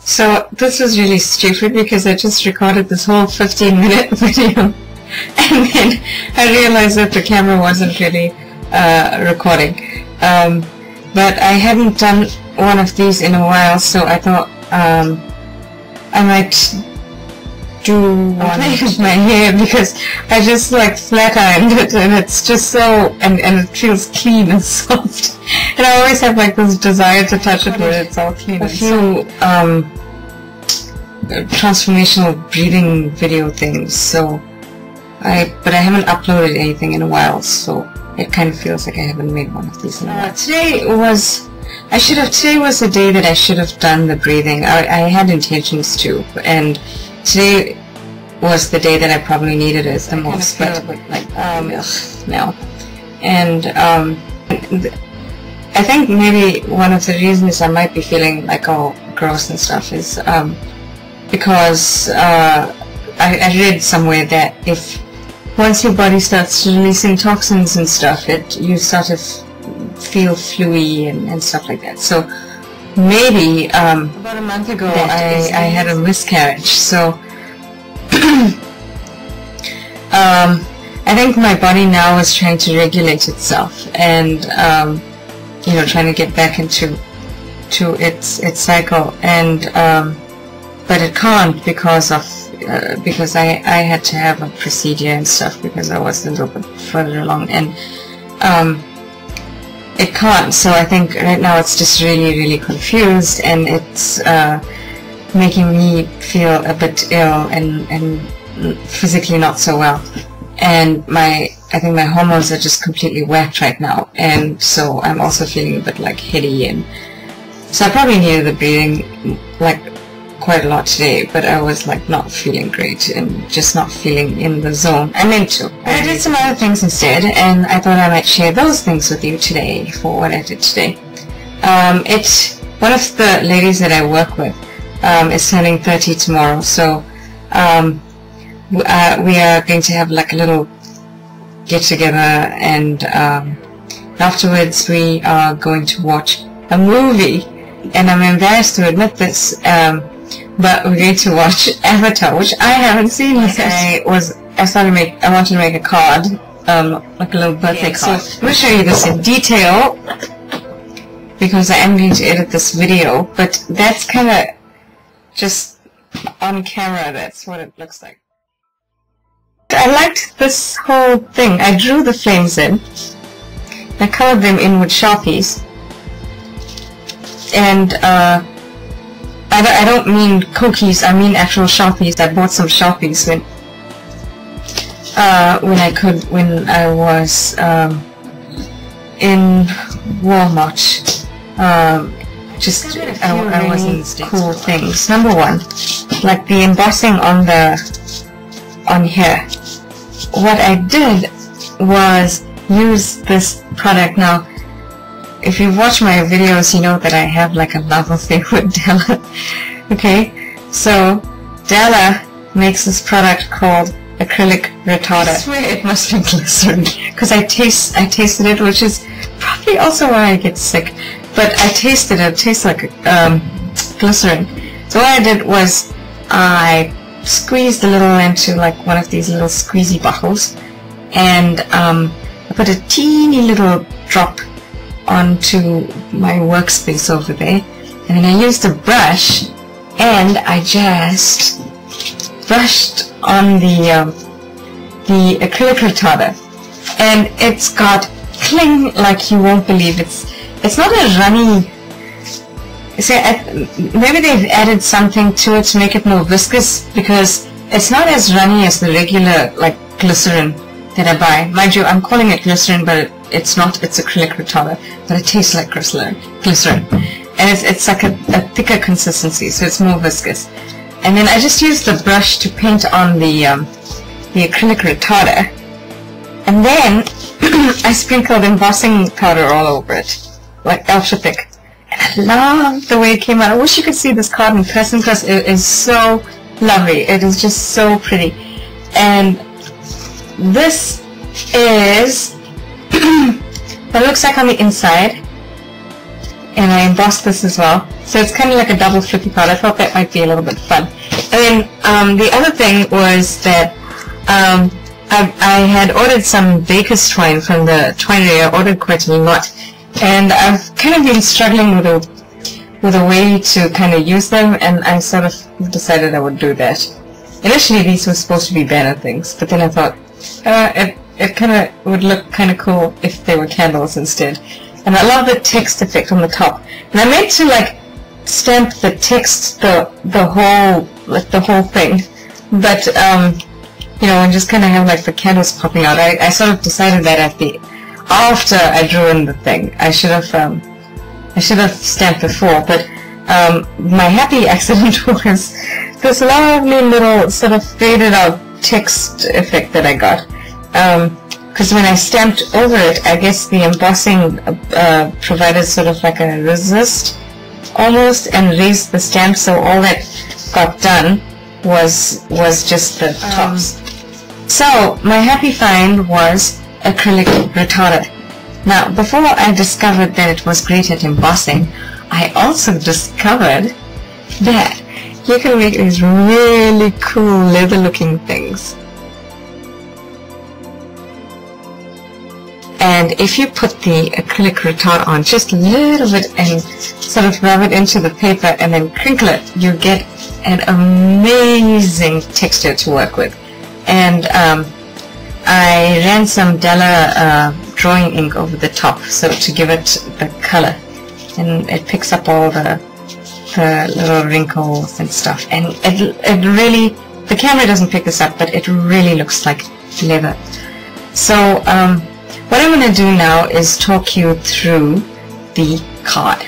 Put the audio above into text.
So this was really stupid because I just recorded this whole 15-minute video and then I realized that the camera wasn't really recording. But I hadn't done one of these in a while, so I thought I might do one of my hair because I just like flat ironed it and it's just so, and it feels clean and soft. And I always have like this desire to touch it where it's all clean. A few transformational breathing video things, so but I haven't uploaded anything in a while, so it kind of feels like I haven't made one of these in a while. Today was the day that I should have done the breathing. I had intentions to, and today was the day that I probably needed it the most, but like no. And I think maybe one of the reasons I might be feeling like all gross and stuff is because I read somewhere that if once your body starts releasing toxins and stuff, you sort of feel fluey and stuff like that. So maybe about a month ago I had a miscarriage, so I think my body now is trying to regulate itself and you know, trying to get back into its cycle, and but it can't because I had to have a procedure and stuff because I was a little bit further along, and it can't. So I think right now it's just really confused, and it's making me feel a bit ill and physically not so well. And I think my hormones are just completely whacked right now, and so I'm also feeling a bit like heady, and so I probably needed the breathing like quite a lot today, but I was like not feeling great and just not feeling in the zone I meant to. I did some other things instead, and I thought I might share those things with you today for what I did today. It's one of the ladies that I work with is turning 30 tomorrow, so we are going to have like a little get together, and afterwards we are going to watch a movie, and I'm embarrassed to admit this, but we're going to watch Avatar, which I haven't seen yet. I wanted to make a card, like a little birthday card. So I'm going to show you this in detail because I am going to edit this video, but that's kind of just on camera, that's what it looks like. I liked this whole thing. I drew the flames in. I colored them in with Sharpies. And I don't mean cookies, I mean actual Sharpies. I bought some Sharpies when I was in Walmart. I was in cool things. Number one, like the embossing on here. What I did was use this product. Now, if you watch my videos, you know that I have like a love affair with Della. Okay, so Della makes this product called acrylic retarder. I swear it must be glycerin because I tasted it, which is probably also why I get sick. But I tasted it. It tastes like glycerin. So what I did was I squeezed a little into like one of these little squeezy bottles, and I put a teeny little drop onto my workspace over there, and then I used a brush and I just brushed on the acrylic retarder, and it's got cling like you won't believe. It's not a runny. See, maybe they've added something to it to make it more viscous, because it's not as runny as the regular like glycerin that I buy. Mind you, I'm calling it glycerin, but it's not. It's acrylic retarder, but it tastes like glycerin, and it's like a thicker consistency, so it's more viscous. And then I just used the brush to paint on the acrylic retarder, and then I sprinkled embossing powder all over it, like ultra thick. I love the way it came out. I wish you could see this card in person because it is so lovely. It is just so pretty. And this is what it looks like on the inside. and I embossed this as well. So it's kind of like a double flippy card. I thought that might be a little bit fun. And then the other thing was that I had ordered some baker's twine from the twinery. I ordered quite a lot, and I've kind of been struggling with a way to kind of use them, and I sort of decided I would do that. Initially these were supposed to be banner things, but then I thought it kind of would look kind of cool if they were candles instead. And I love the text effect on the top. And I meant to like stamp the text, the whole thing, but you know, and just kind of have like the candles popping out. I sort of decided that after I drew in the thing. I should have stamped before, but my happy accident was this lovely little sort of faded out text effect that I got. Because when I stamped over it, I guess the embossing provided sort of like a resist almost and raised the stamp, so all that got done was just the tops. So my happy find was acrylic retarder. Now, before I discovered that it was great at embossing, I also discovered that you can make these really cool leather-looking things. And if you put the acrylic retarder on just a little bit and sort of rub it into the paper and then crinkle it, you get an amazing texture to work with. And I ran some Della drawing ink over the top so to give it the color, and it picks up all the little wrinkles and stuff, and it really, the camera doesn't pick this up, but it really looks like leather. So what I'm going to do now is talk you through the card.